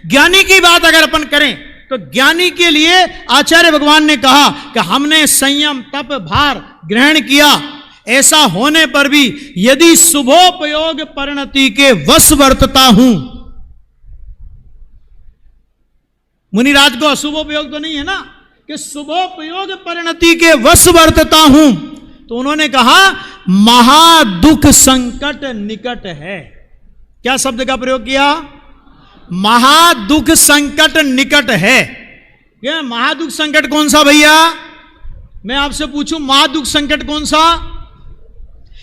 ज्ञानी की बात अगर अपन करें तो ज्ञानी के लिए आचार्य भगवान ने कहा कि हमने संयम तप भार ग्रहण किया, ऐसा होने पर भी यदि शुभोपयोग परिणति के वश वर्तता हूं, मुनिराज को अशुभोपयोग तो नहीं है ना, कि शुभोपयोग परिणति के वश वर्तता हूं, तो उन्होंने कहा महादुख संकट निकट है। क्या शब्द का प्रयोग किया? महादुख संकट निकट है। यह महादुख संकट कौन सा भैया? मैं आपसे पूछूं महादुख संकट कौन सा?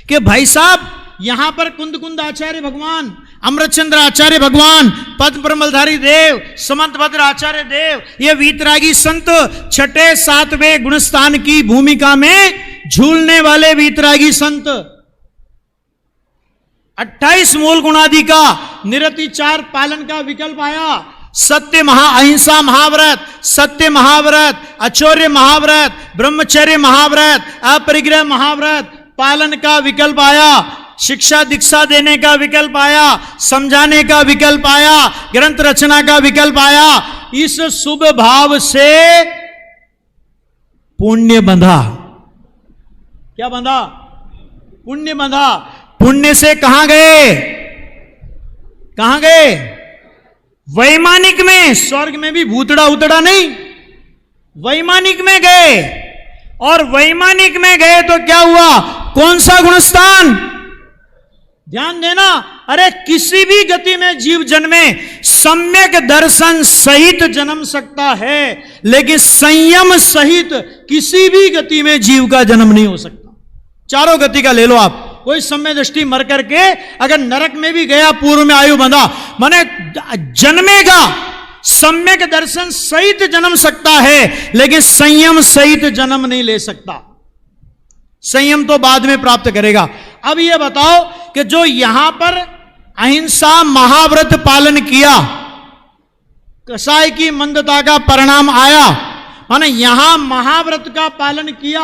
कि भाई साहब यहां पर कुंद कुंद आचार्य भगवान, अमृतचंद्र आचार्य भगवान, पद्म प्रमलधारी देव, समंत भद्र आचार्य देव, ये वीतरागी संत छठे सातवें गुणस्थान की भूमिका में झूलने वाले वीतरागी संत, 28 मूल गुणादि का निरतिचार पालन का विकल्प आया, सत्य अहिंसा महाव्रत, सत्य महाव्रत, अचौर्य महाव्रत, ब्रह्मचर्य महाव्रत, अपरिग्रह महाव्रत पालन का विकल्प आया, शिक्षा दीक्षा देने का विकल्प आया, समझाने का विकल्प आया, ग्रंथ रचना का विकल्प आया। इस शुभ भाव से पुण्य बंधा। क्या बंधा? पुण्य बंधा। पुण्य से कहां गए? कहां गए? वैमानिक में। स्वर्ग में भी भूतड़ा उतड़ा नहीं, वैमानिक में गए। और वैमानिक में गए तो क्या हुआ? कौन सा गुणस्थान? ध्यान देना। अरे किसी भी गति में जीव जन्मे, सम्यक दर्शन सहित जन्म सकता है, लेकिन संयम सहित किसी भी गति में जीव का जन्म नहीं हो सकता। चारों गति का ले लो आप। कोई सम्य दृष्टि मर करके अगर नरक में भी गया, पूर्व में आयु बंधा, माने जन्मेगा, सम्यक दर्शन सहित जन्म सकता है, लेकिन संयम सहित जन्म नहीं ले सकता। संयम तो बाद में प्राप्त करेगा। अब यह बताओ कि जो यहां पर अहिंसा महाव्रत पालन किया, कसाई की मंदता का परिणाम आया, माने यहां महाव्रत का पालन किया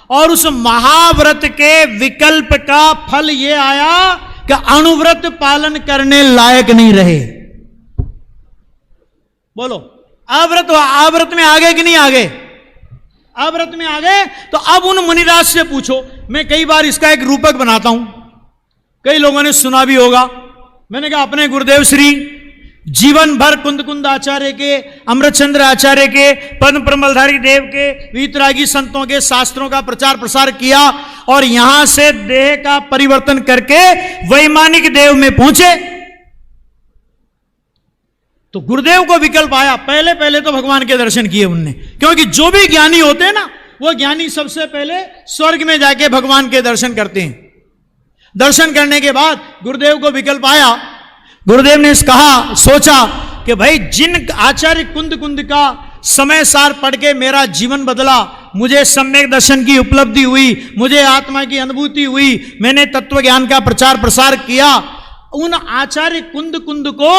और उस महाव्रत के विकल्प का फल यह आया कि अणुव्रत पालन करने लायक नहीं रहे। बोलो, अव्रत में आगे कि नहीं आगे? अव्रत में आ गए। तो अब उन मुनिराज से पूछो। मैं कई बार इसका एक रूपक बनाता हूं, कई लोगों ने सुना भी होगा। मैंने कहा अपने गुरुदेव श्री जीवन भर कुंद कुंद आचार्य के, अमृतचंद्र आचार्य के, पद्म प्रमलधारी देव के, वीतरागी संतों के शास्त्रों का प्रचार प्रसार किया और यहां से देह का परिवर्तन करके वैमानिक देव में पहुंचे। तो गुरुदेव को विकल्प आया। पहले पहले तो भगवान के दर्शन किए उनने, क्योंकि जो भी ज्ञानी होते हैं ना, वो ज्ञानी सबसे पहले स्वर्ग में जाके भगवान के दर्शन करते हैं। दर्शन करने के बाद गुरुदेव को विकल्प आया। गुरुदेव ने कहा, सोचा कि भाई जिन आचार्य कुंद कुंद का समय सार पढ़ के मेरा जीवन बदला, मुझे सम्यक दर्शन की उपलब्धि हुई, मुझे आत्मा की अनुभूति हुई, मैंने तत्व ज्ञान का प्रचार प्रसार किया, उन आचार्य कुंद कुंद को,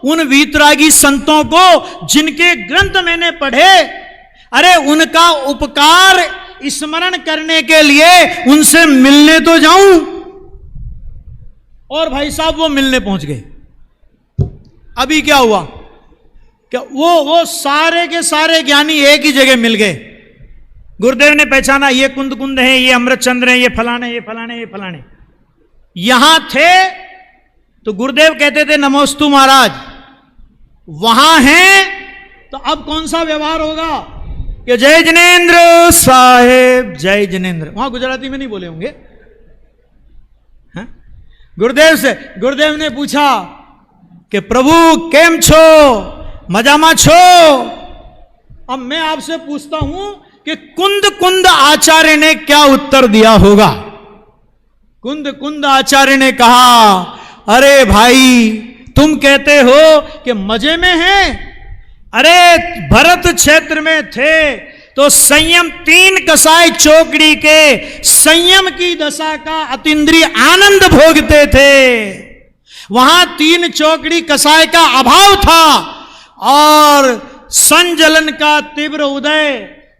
उन वीतरागी संतों को जिनके ग्रंथ मैंने पढ़े, अरे उनका उपकार स्मरण करने के लिए उनसे मिलने तो जाऊं। और भाई साहब वो मिलने पहुंच गए। अभी क्या हुआ? क्या वो सारे के सारे ज्ञानी एक ही जगह मिल गए। गुरुदेव ने पहचाना, ये कुंद कुंद है, ये अमृतचंद्र है, ये फलाने, ये फलाने, ये फलाने। यहां थे तो गुरुदेव कहते थे नमोस्तु महाराज, वहां हैं तो अब कौन सा व्यवहार होगा कि जय जिनेन्द्र साहेब, जय जिनेन्द्र। वहां गुजराती में नहीं बोले होंगे। गुरुदेव से गुरुदेव ने पूछा कि प्रभु केम छो, मजामा छो। अब मैं आपसे पूछता हूं कि कुंद कुंद आचार्य ने क्या उत्तर दिया होगा? कुंद कुंद आचार्य ने कहा, अरे भाई तुम कहते हो कि मजे में हैं, अरे भरत क्षेत्र में थे तो संयम, 3 कसाई चौकड़ी के संयम की दशा का अतीन्द्रिय आनंद भोगते थे। वहां 3 चौकड़ी कसाय का अभाव था और संजलन का तीव्र उदय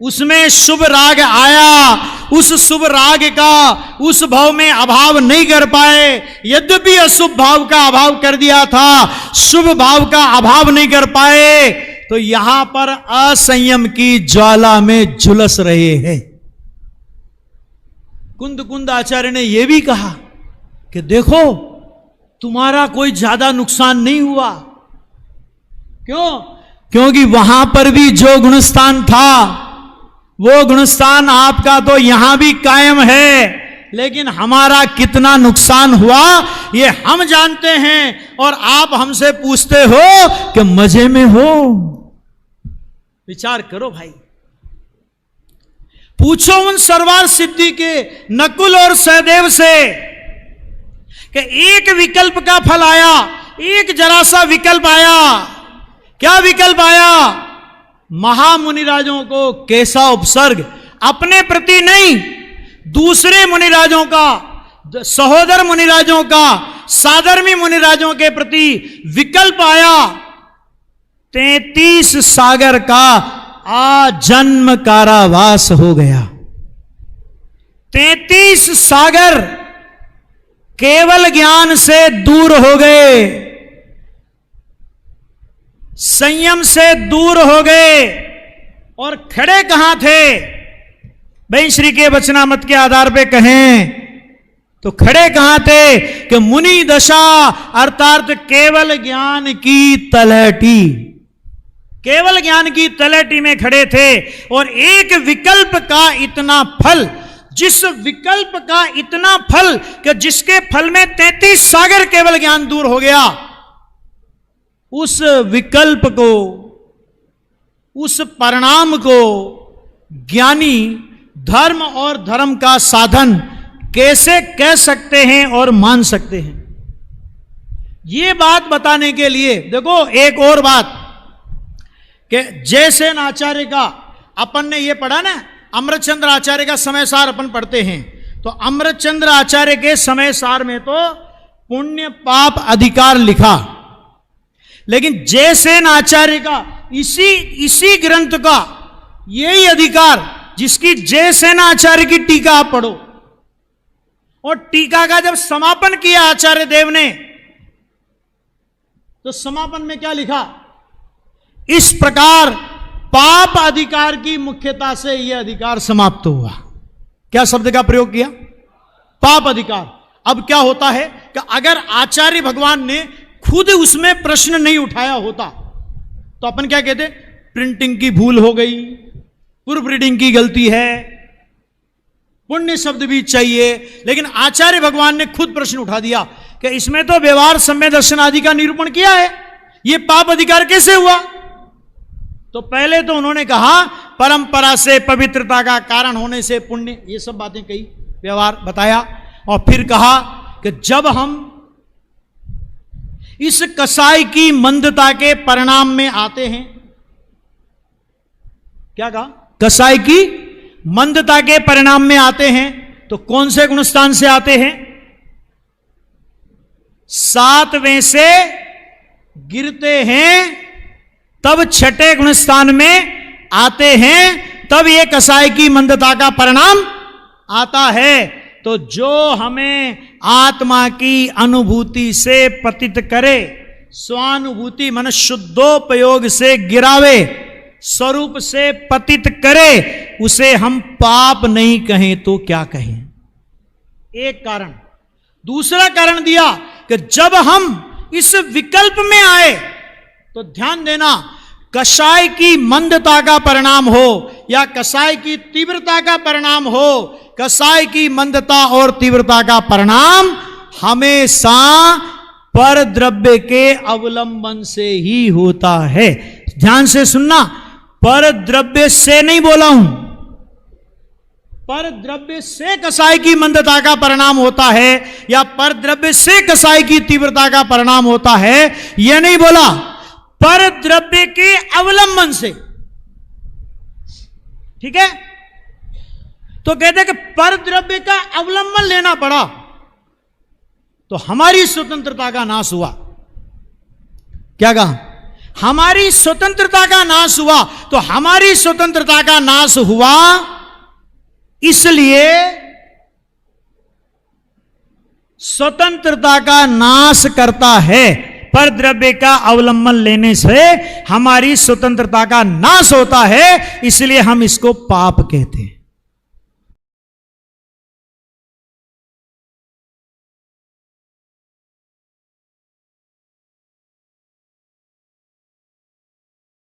उसमें शुभ राग आया, उस शुभ राग का उस भाव में अभाव नहीं कर पाए। यद्यपि अशुभ भाव का अभाव कर दिया था, शुभ भाव का अभाव नहीं कर पाए, तो यहां पर असंयम की ज्वाला में झुलस रहे हैं। कुंद कुंद आचार्य ने यह भी कहा कि देखो तुम्हारा कोई ज्यादा नुकसान नहीं हुआ। क्यों? क्योंकि वहां पर भी जो गुणस्थान था वो गुणस्थान आपका तो यहां भी कायम है, लेकिन हमारा कितना नुकसान हुआ ये हम जानते हैं, और आप हमसे पूछते हो कि मजे में हो। विचार करो भाई, पूछो उन सरवार सिद्धि के नकुल और सहदेव से कि एक विकल्प का फल आया, एक जरा सा विकल्प आया। क्या विकल्प आया? महामुनिराजों को कैसा उपसर्ग, अपने प्रति नहीं, दूसरे मुनिराजों का, सहोदर मुनिराजों का, साधर्मी मुनिराजों के प्रति विकल्प आया। 33 सागर का आजन्म कारावास हो गया। 33 सागर केवल ज्ञान से दूर हो गए, संयम से दूर हो गए, और खड़े कहां थे? भाई श्री के वचनामृत के आधार पे कहें तो खड़े कहां थे कि मुनि दशा अर्थात केवल ज्ञान की तलहटी, केवल ज्ञान की तलहटी में खड़े थे। और एक विकल्प का इतना फल, जिस विकल्प का इतना फल कि जिसके फल में 33 सागर केवल ज्ञान दूर हो गया, उस विकल्प को, उस परिणाम को ज्ञानी धर्म और धर्म का साधन कैसे कह सकते हैं और मान सकते हैं? ये बात बताने के लिए देखो एक और बात कि जयसेन आचार्य का अपन ने ये पढ़ा ना, अमृतचंद्र आचार्य का समय सार अपन पढ़ते हैं, तो अमृतचंद्र आचार्य के समय सार में तो पुण्य पाप अधिकार लिखा, लेकिन जयसेन आचार्य का इसी ग्रंथ का यही अधिकार, जिसकी जयसेन आचार्य की टीका आप पढ़ो, और टीका का जब समापन किया आचार्य देव ने, तो समापन में क्या लिखा? इस प्रकार पाप अधिकार की मुख्यता से यह अधिकार समाप्त हुआ। क्या शब्द का प्रयोग किया? पाप अधिकार। अब क्या होता है कि अगर आचार्य भगवान ने खुद उसमें प्रश्न नहीं उठाया होता तो अपन क्या कहते? प्रिंटिंग की भूल हो गई, प्रूफ रीडिंग की गलती है, पुण्य शब्द भी चाहिए। लेकिन आचार्य भगवान ने खुद प्रश्न उठा दिया कि इसमें तो व्यवहार सम्य दर्शन आदि का निरूपण किया है, यह पाप अधिकार कैसे हुआ? तो पहले तो उन्होंने कहा परंपरा से पवित्रता का कारण होने से पुण्य, ये सब बातें कही, व्यवहार बताया, और फिर कहा कि जब हम इस कसाई की मंदता के परिणाम में आते हैं, क्या कहा? कसाई की मंदता के परिणाम में आते हैं, तो कौन से गुणस्थान से आते हैं? 7वें से गिरते हैं तब 6ठे गुणस्थान में आते हैं, तब ये कसाई की मंदता का परिणाम आता है। तो जो हमें आत्मा की अनुभूति से पतित करे, स्वानुभूति मन शुद्धोपयोग से गिरावे, स्वरूप से पतित करे, उसे हम पाप नहीं कहें तो क्या कहें? एक कारण। दूसरा कारण दिया कि जब हम इस विकल्प में आए तो ध्यान देना, कसाई की मंदता का परिणाम हो या कसाई की तीव्रता का परिणाम हो, कसाई की मंदता और तीव्रता का परिणाम हमेशा पर द्रव्य के अवलंबन से ही होता है। ध्यान से सुनना, पर द्रव्य से नहीं बोला हूं, पर द्रव्य से कसाई की मंदता का परिणाम होता है या पर द्रव्य से कसाई की तीव्रता का परिणाम होता है, यह नहीं बोला, पर द्रव्य के अवलंबन से। ठीक है? तो कहते हैं कि पर द्रव्य का अवलंबन लेना पड़ा तो हमारी स्वतंत्रता का नाश हुआ। क्या कहा? हमारी स्वतंत्रता का नाश हुआ। तो हमारी स्वतंत्रता का नाश हुआ इसलिए स्वतंत्रता का नाश करता है, पर द्रव्य का अवलंबन लेने से हमारी स्वतंत्रता का नाश होता है, इसलिए हम इसको पाप कहते हैं।